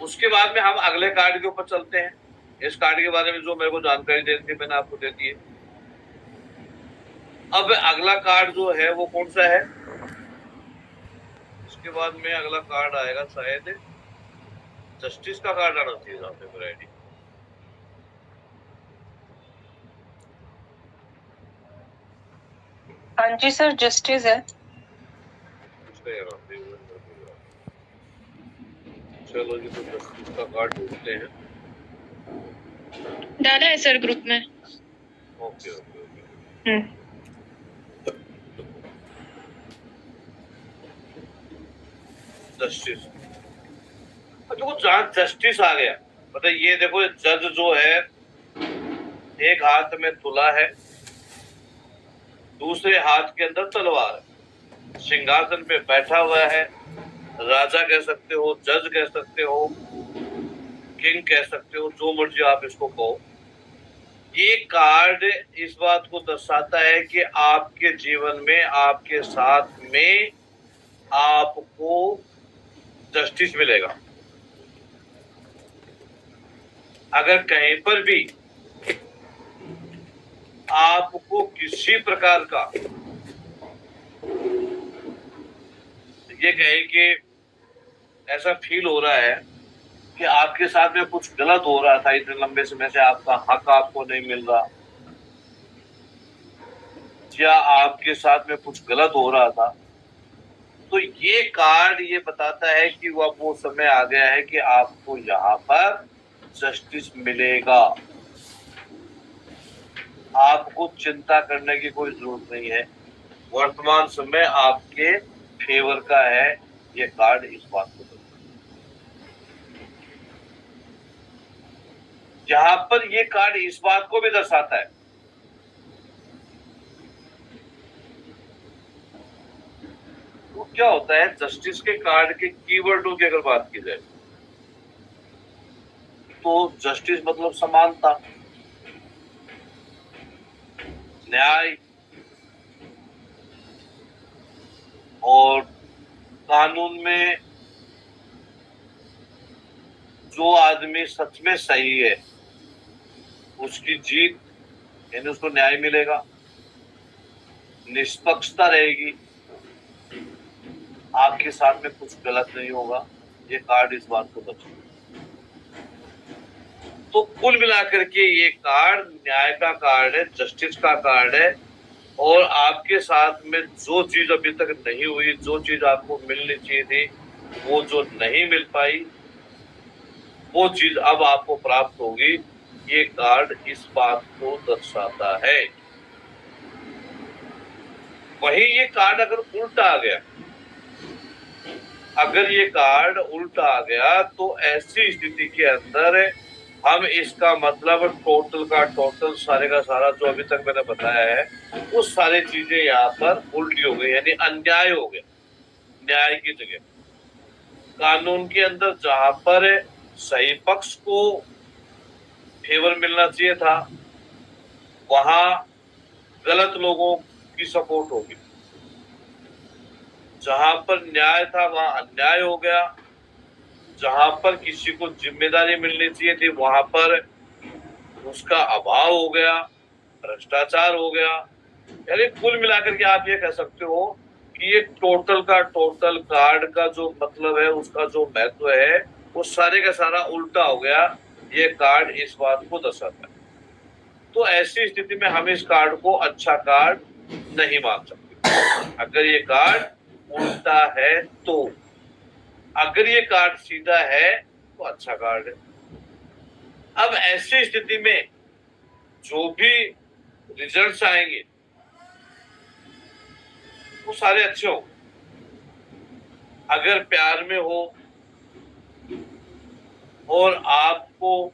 उसके बाद में हम अगले कार्ड के ऊपर चलते हैं। इस कार्ड के बारे में जो मेरे को जानकारी देनी थी मैंने आपको दे दी है। अब अगला कार्ड जो है वो कौन सा है, इसके बाद में अगला कार्ड आएगा शायद जस्टिस का कार्ड आना चाहिए जहाँ पे मेरा आईडी। हाँ जी सर, जस्टिस है। चलो जी, तो जस्टिस का कार्ड ढूंढते हैं। डाला है सर ग्रुप में। Okay okay okay. जस्टिस, देखो जहाँ जस्टिस आ गया मतलब ये देखो, जज जो है एक हाथ में तुला है दूसरे हाथ के अंदर तलवार है, सिंहासन पे बैठा हुआ है, राजा कह सकते हो, जज कह सकते हो, किंग कह सकते हो, जो मर्जी आप इसको कहो। ये कार्ड इस बात को दर्शाता है कि आपके जीवन में, आपके साथ में आपको जस्टिस मिलेगा। अगर कहीं पर भी आपको किसी प्रकार का ये कहे कि ऐसा फील हो रहा है कि आपके साथ में कुछ गलत हो रहा था, इतने लंबे समय से आपका हक आपको नहीं मिल रहा, या आपके साथ में कुछ गलत हो रहा था, तो ये कार्ड ये बताता है कि वो समय आ गया है कि आपको यहाँ पर जस्टिस मिलेगा। आपको चिंता करने की कोई जरूरत नहीं है, वर्तमान समय आपके फेवर का है। ये कार्ड इस बात को बताता है। जहां पर ये कार्ड इस बात को भी दर्शाता है तो क्या होता है, जस्टिस के कार्ड के कीवर्डों की अगर बात की जाए तो जस्टिस मतलब समानता, न्याय और कानून में जो आदमी सच में सही है उसकी जीत, यानी उसको न्याय मिलेगा, निष्पक्षता रहेगी, आपके साथ में कुछ गलत नहीं होगा। ये कार्ड इस बात को दर्शाता है। तो कुल मिलाकर के ये कार्ड न्याय का कार्ड है, जस्टिस का कार्ड है, और आपके साथ में जो चीज अभी तक नहीं हुई, जो चीज आपको मिलनी चाहिए थी, वो जो नहीं मिल पाई, वो चीज अब आपको प्राप्त होगी। ये कार्ड इस बात को दर्शाता है। वहीं ये कार्ड अगर उल्टा आ गया, अगर ये कार्ड उल्टा आ गया तो ऐसी स्थिति के अंदर हम इसका मतलब टोटल का टोटल, सारे का सारा जो अभी तक मैंने बताया है, वो सारी चीजें यहाँ पर उल्टी हो गई, यानी अन्याय हो गया। न्याय की जगह कानून के अंदर जहां पर सही पक्ष को फेवर मिलना चाहिए था, वहां गलत लोगों की सपोर्ट होगी। जहां पर न्याय था वहां अन्याय हो गया। जहां पर किसी को जिम्मेदारी मिलनी चाहिए थी वहां पर उसका अभाव हो गया, भ्रष्टाचार हो गया। यानी कुल मिलाकर के आप ये कह सकते हो कि ये टोटल का टोटल कार्ड का जो मतलब है, उसका जो महत्व है, वो सारे का सारा उल्टा हो गया। ये कार्ड इस बात को दर्शाता है। तो ऐसी स्थिति में हम इस कार्ड को अच्छा कार्ड नहीं मान सकते। अगर ये कार्ड उल्टा है तो, अगर ये कार्ड सीधा है तो अच्छा कार्ड है। अब ऐसी स्थिति में जो भी रिजल्ट्स आएंगे वो सारे अच्छे होंगे। अगर प्यार में हो और आपको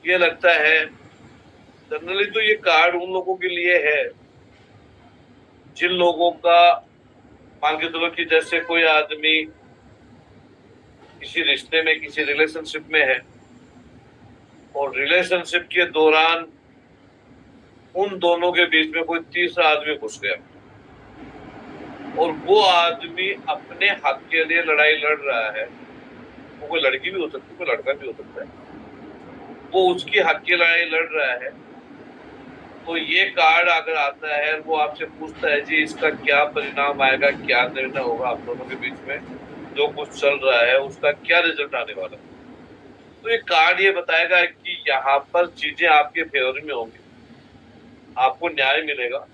ये लगता है, जनरली तो ये कार्ड उन लोगों के लिए है जिन लोगों का, मान के चलो कि जैसे कोई आदमी किसी रिश्ते में, किसी रिलेशनशिप में है और रिलेशनशिप के दौरान उन दोनों के बीच में कोई तीसरा आदमी घुस गया और वो आदमी अपने हक के लिए लड़ाई लड़ रहा है। वो कोई लड़की भी हो सकती है, कोई लड़का भी हो सकता है, वो उसकी हक की लड़ाई लड़ रहा है। तो ये कार्ड अगर आता है, वो आपसे पूछता है जी इसका क्या परिणाम आएगा, क्या निर्णय होगा आप दोनों के बीच में, जो कुछ चल रहा है उसका क्या रिजल्ट आने वाला है, तो ये कार्ड ये बताएगा कि यहाँ पर चीजें आपके फेवर में होंगी, आपको न्याय मिलेगा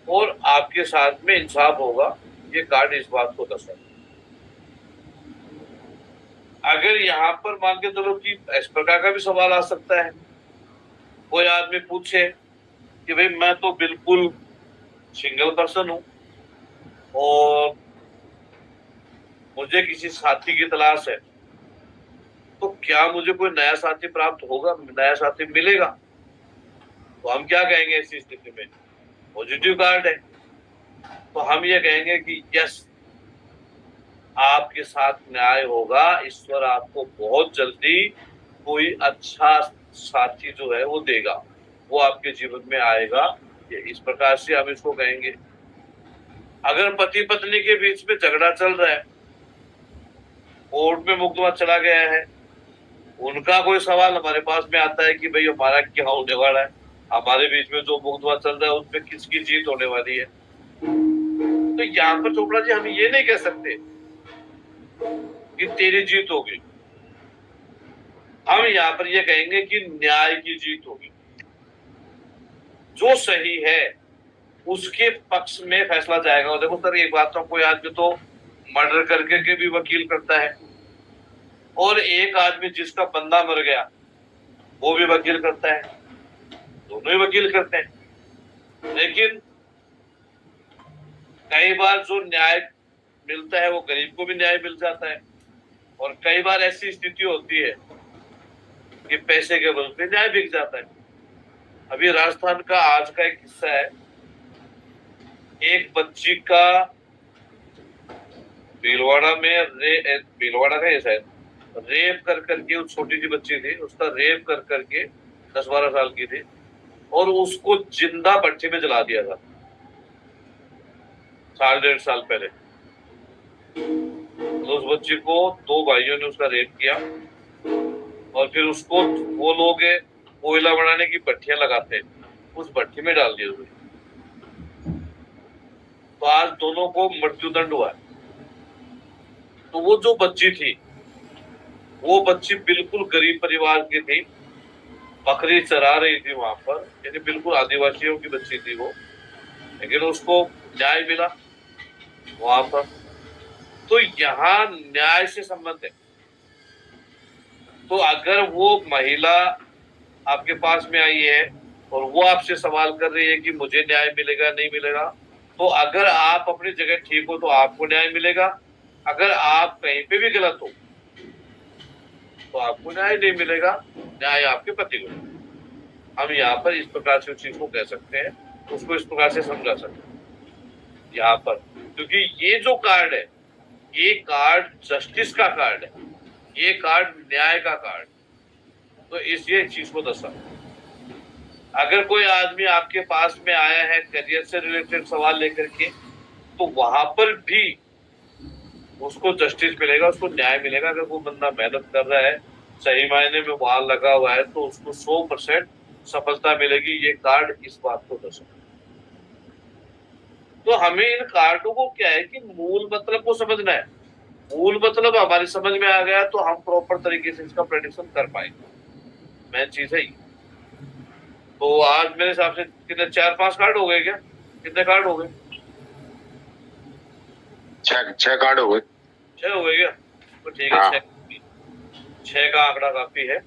और आपके साथ में इंसाफ होगा। ये कार्ड इस बात को दर्शाता है। अगर यहाँ पर मान के चलो कि इस प्रकार का भी सवाल आ सकता है, कोई आदमी पूछे कि भाई मैं तो बिल्कुल सिंगल पर्सन हूं और मुझे किसी साथी की तलाश है, तो क्या मुझे कोई नया साथी प्राप्त होगा, नया साथी मिलेगा? तो हम क्या कहेंगे ऐसी स्थिति में? पॉजिटिव कार्ड है, तो हम ये कहेंगे कि यस, आपके साथ न्याय होगा, ईश्वर आपको बहुत जल्दी कोई अच्छा साथी जो है वो देगा, वो आपके जीवन में आएगा। ये इस प्रकार से हम इसको कहेंगे। अगर पति पत्नी के बीच में झगड़ा चल रहा है, कोर्ट में मुकदमा चला गया है, उनका कोई सवाल हमारे पास में आता है कि भाई हमारा क्या होने वाला है, हमारे बीच में जो मुकदमा चल रहा है उसमें किसकी जीत होने वाली है, तो यहाँ पर चोपड़ा जी हम ये नहीं कह सकते कि तेरी जीत होगी। हम यहाँ पर ये कहेंगे कि न्याय की जीत होगी, जो सही है उसके पक्ष में फैसला जाएगा। और देखो सर, एक बात तो कोई आदमी तो मर्डर करके के भी वकील करता है, और एक आदमी जिसका बंदा मर गया वो भी वकील करता है, दोनों ही वकील करते हैं। लेकिन कई बार जो न्याय मिलता है वो गरीब को भी न्याय मिल जाता है, और कई बार ऐसी स्थिति होती है कि पैसे के बल पे न्याय बिक जाता है। अभी राजस्थान का आज का एक किस्सा है, एक बच्ची का भीलवाड़ा में भीलवाड़ा का ऐसा है, रेप कर करके, उस छोटी सी बच्ची थी, उसका रेप कर करके 10-12 साल की थी, और उसको जिंदा भट्टी में जला दिया था 1.5 साल पहले। तो उस बच्ची को 2 भाइयों ने उसका रेप किया, और फिर उसको वो लोग कोयला बनाने की भट्टियां लगाते, उस भट्टी में डाल दिया उसने। तो आज दोनों को मृत्युदंड हुआ है। तो वो जो बच्ची थी, वो बच्ची बिल्कुल गरीब परिवार की थी, बकरी चरा रही थी वहां पर, यानी बिल्कुल आदिवासियों की बच्ची थी वो, लेकिन उसको न्याय मिला वहां पर। तो यहाँ न्याय से संबंध है। तो अगर वो महिला आपके पास में आई है और वो आपसे सवाल कर रही है कि मुझे न्याय मिलेगा नहीं मिलेगा, तो अगर आप अपनी जगह ठीक हो तो आपको न्याय मिलेगा, अगर आप कहीं पे भी गलत हो तो आपको न्याय नहीं मिलेगा, न्याय आपके पति को। हम यहाँ पर इस प्रकार से उस चीज को कह सकते हैं, उसको इस प्रकार से समझा सकते हैं यहाँ पर, क्योंकि ये जो कार्ड है, ये कार्ड जस्टिस का कार्ड है, ये कार्ड न्याय का कार्ड। तो इस ये चीज को दर्शा, अगर कोई आदमी आपके पास में आया है करियर से रिलेटेड सवाल लेकर के, तो वहां पर भी उसको जस्टिस मिलेगा, उसको न्याय मिलेगा। अगर वो बंदा मेहनत कर रहा है, सही मायने में वहां लगा हुआ है, तो उसको 100% सफलता मिलेगी। ये कार्ड इस बात को दर्शाता है। तो हमें इन कार्डों को क्या है कि मूल मतलब को समझना है। मूल मतलब हमारी समझ में आ गया तो हम प्रॉपर तरीके से इसका प्रेडिक्शन कर पाएंगे। मेन चीज है ये। तो आज मेरे हिसाब से कितने 4-5 कार्ड हो गए क्या? कितने कार्ड हो गए? 6 कार्ड हो गए। 6 हो गए क्या? तो ठीक है, हाँ। 6 का आंकड़ा काफी है।